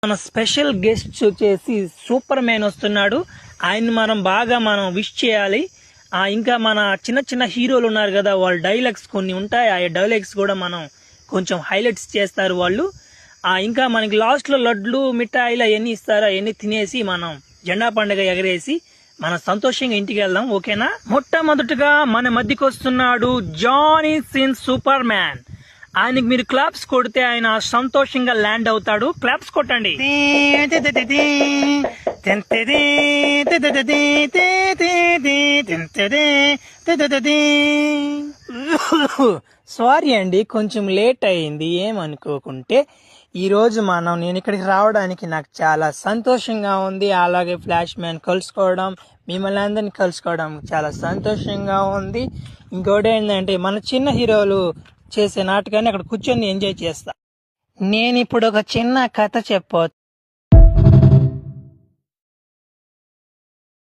మన special guest వచ్చేసి super man వస్తున్నాడు. ఆయన్ని మనం విష్ చేయాలి. ఇంకా మన చిన్న చిన్న హీరోలు ఉన్నారు కదా, వాళ్ళ డైలాగ్స్ కొన్ని ఉంటాయి. ఆ డైలాగ్స్ కూడా మనం కొంచెం హైలైట్స్ చేస్తారు వాళ్ళు. ఇంకా మనకి లాస్ట్ లో లడ్లు మిఠాయిలు అవన్నీ ఇస్తారు. అవన్నీ తినేసి మనం జెండా పండుగ ఎగరేసి మనం సంతోషంగా ఇంటికి వెళ్దాం. ఓకేనా? మొట్టమొదటిగా మన మధ్యకి వస్తున్నాడు జానీ సిన్స్ సూపర్ మ్యాన్. ఆయనకి మీరు క్లాప్స్ కొడితే ఆయన సంతోషంగా ల్యాండ్ అవుతాడు. క్లాప్స్ కొట్టండి. సారీ అండి, కొంచెం లేట్ అయింది, ఏమనుకోకుంటే. ఈరోజు నేను ఇక్కడికి రావడానికి నాకు చాలా సంతోషంగా ఉంది. అలాగే ఫ్లాష్ మ్యాన్ కలుసుకోవడం, మిమ్మల్ని అందరినీ కలుసుకోవడం చాలా సంతోషంగా ఉంది. ఇంకోటి ఏంటంటే మన చిన్న హీరోలు చేసే నాటకాన్ని అక్కడ కూర్చొని ఎంజాయ్ చేస్తా. నేను ఇప్పుడు ఒక చిన్న కథ చెప్పొచ్చు.